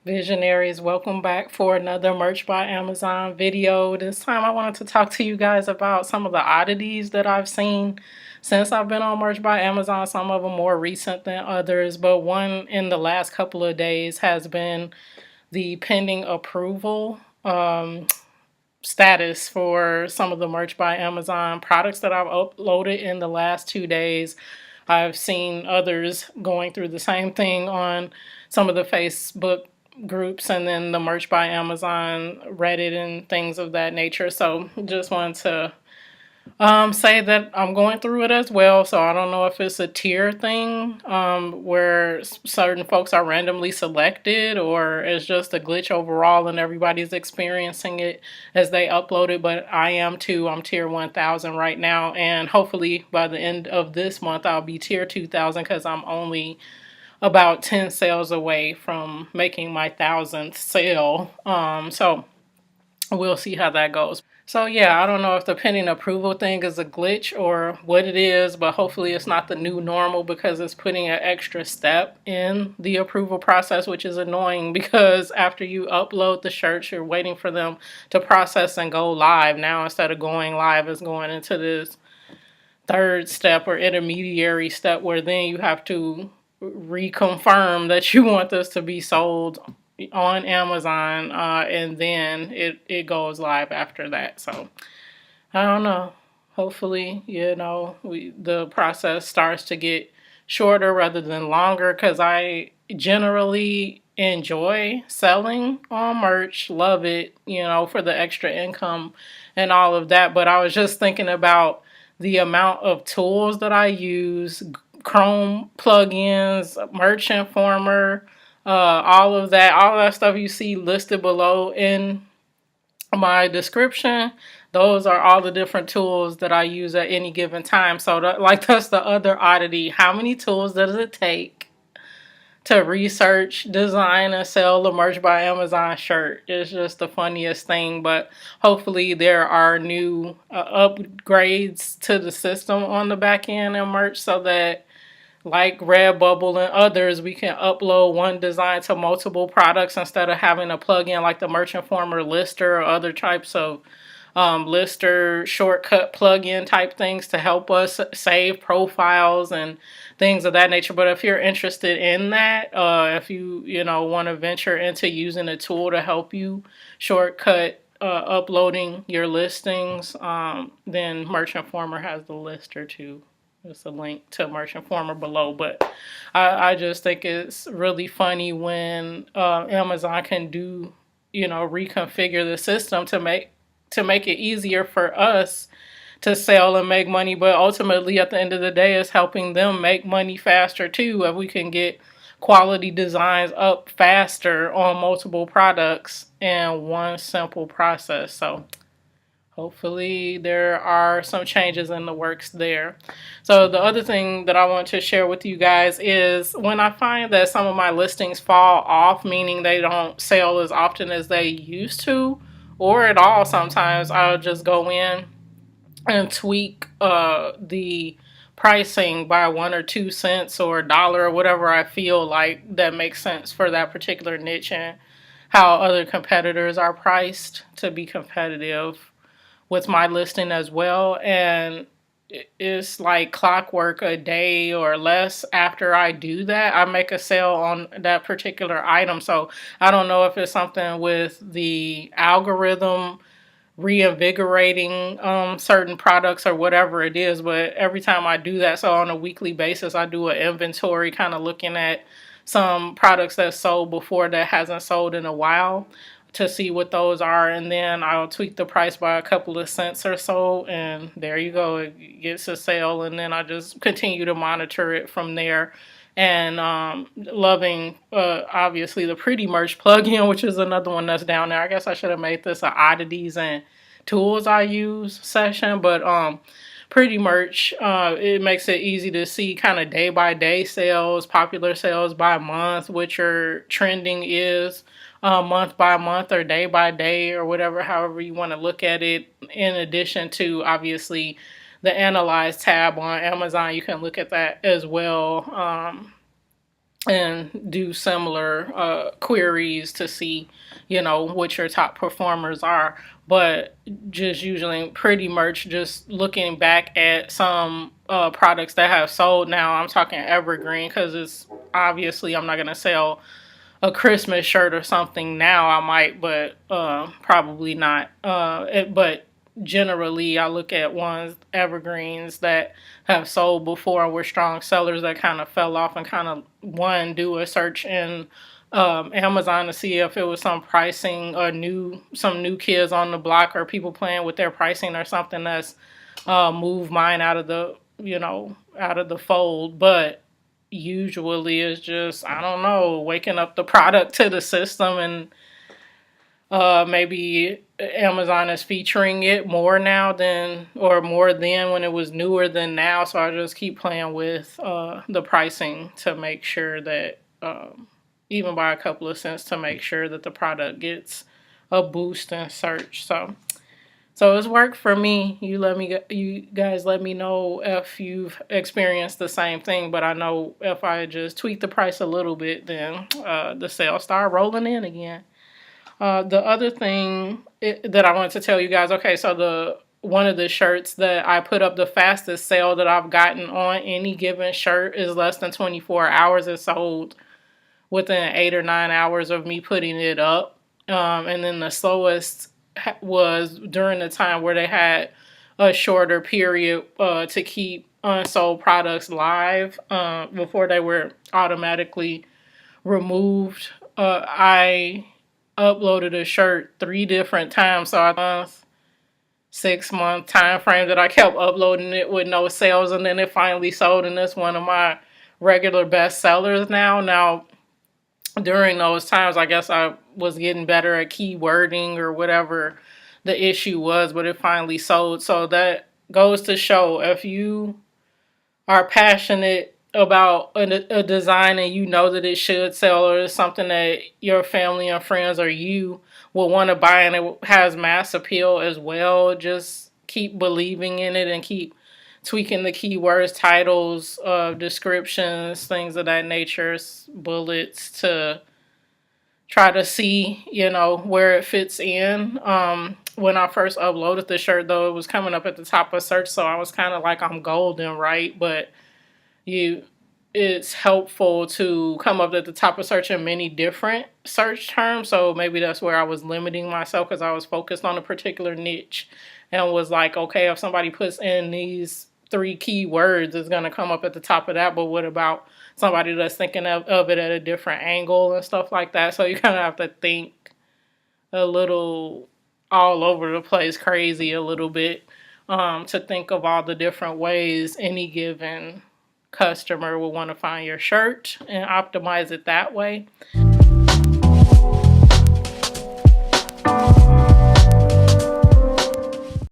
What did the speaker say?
Visionaries, welcome back for another Merch by Amazon video. This time I wanted to talk to you guys about some of the oddities that I've seen since I've been on Merch by Amazon. Some of them more recent than others, but one in the last couple of days has been the pending approval status for some of the Merch by Amazon products that I've uploaded in the last 2 days. I've seen others going through the same thing on some of the Facebook groups and then the Merch by Amazon Reddit and things of that nature. So just wanted to say that I'm going through it as well. So I don't know if it's a tier thing where certain folks are randomly selected, or it's just a glitch overall and everybody's experiencing it as they upload it. But I am too. I'm tier 1000 right now, and hopefully by the end of this month I'll be tier 2000 because I'm only about 10 sales away from making my 1000th sale. So we'll see how that goes. So yeah, I don't know if the pending approval thing is a glitch or what it is, but hopefully it's not the new normal because it's putting an extra step in the approval process, which is annoying because after you upload the shirts, you're waiting for them to process and go live. Now instead of going live, it's going into this third step or intermediary step where then you have to reconfirm that you want this to be sold on Amazon, and then it goes live after that. So I don't know. Hopefully, the process starts to get shorter rather than longer because I generally enjoy selling on merch, love it, for the extra income and all of that. But I was just thinking about the amount of tools that I use, Chrome plugins, Merch Informer, all of that stuff you see listed below in my description. Those are all the different tools that I use at any given time. So that's the other oddity. How many tools does it take to research, design, and sell a Merch by Amazon shirt? It's just the funniest thing, but hopefully there are new upgrades to the system on the back end and merch so that like Redbubble and others, we can upload one design to multiple products instead of having a plugin like the Merch Informer Lister or other types of Lister shortcut plugin type things to help us save profiles and things of that nature. But if you're interested in that, if you want to venture into using a tool to help you shortcut uploading your listings, then Merch Informer has the Lister too. There's a link to Merch Informer below, but I just think it's really funny when Amazon can do, reconfigure the system to make it easier for us to sell and make money, but ultimately at the end of the day it's helping them make money faster too if we can get quality designs up faster on multiple products in one simple process. So hopefully there are some changes in the works there. So the other thing that I want to share with you guys is when I find that some of my listings fall off, meaning they don't sell as often as they used to, or at all sometimes, I'll just go in and tweak the pricing by 1 or 2 cents or a dollar or whatever I feel like that makes sense for that particular niche and how other competitors are priced to be competitive with my listing as well. And it's like clockwork, a day or less after I do that, I make a sale on that particular item. So I don't know if it's something with the algorithm reinvigorating certain products or whatever it is, but every time I do that, so on a weekly basis, I do an inventory kind of looking at some products that sold before that hasn't sold in a while to see what those are, and then I'll tweak the price by a couple of cents or so, and there you go, it gets a sale, and then I just continue to monitor it from there. And loving obviously the Pretty Merch plugin, which is another one that's down there. I guess I should have made this an oddities and tools I use session, but Pretty Merch, it makes it easy to see kind of day by day sales, popular sales by month, which your trending is month by month or day by day or whatever, however you want to look at it. In addition to obviously the Analyze tab on Amazon, you can look at that as well. and do similar queries to see, what your top performers are. But just usually pretty much just looking back at some products that have sold now. I'm talking evergreen because it's obviously I'm not going to sell a Christmas shirt or something now. I might, but probably not. But generally, I look at ones evergreens that have sold before and were strong sellers that kind of fell off, and kind of do a search in Amazon to see if it was some pricing or some new kids on the block or people playing with their pricing or something that's moved mine out of the fold. But usually it's just, I don't know, waking up the product to the system, and maybe Amazon is featuring it more now more than when it was newer than now. So I just keep playing with the pricing to make sure that, even by a couple of cents, to make sure that the product gets a boost in search. So it's worked for me. You guys let me know if you've experienced the same thing. But I know if I just tweak the price a little bit, then the sales start rolling in again. The other thing that I wanted to tell you guys, okay, so one of the shirts that I put up, the fastest sale that I've gotten on any given shirt is less than 24 hours. It sold within 8 or 9 hours of me putting it up. And then the slowest was during the time where they had a shorter period to keep unsold products live before they were automatically removed. I uploaded a shirt 3 different times, so I 6-month time frame that I kept uploading it with no sales, and then it finally sold, and it's one of my regular best sellers now. During those times, I guess I was getting better at keywording or whatever the issue was, but it finally sold. So that goes to show, if you are passionate about a design and you know that it should sell, or it's something that your family and friends or you will want to buy, and it has mass appeal as well, just keep believing in it and keep tweaking the keywords, titles, descriptions, things of that nature, bullets, to try to see, where it fits in. When I first uploaded the shirt, though, it was coming up at the top of search, so I was kind of like, I'm golden, right? But it's helpful to come up at the top of search in many different search terms. So maybe that's where I was limiting myself, because I was focused on a particular niche and was like, okay, if somebody puts in these 3 keywords, it's going to come up at the top of that. But what about somebody that's thinking of it at a different angle and stuff like that? So you kind of have to think a little all over the place, crazy a little bit, to think of all the different ways any given customer will want to find your shirt and optimize it that way.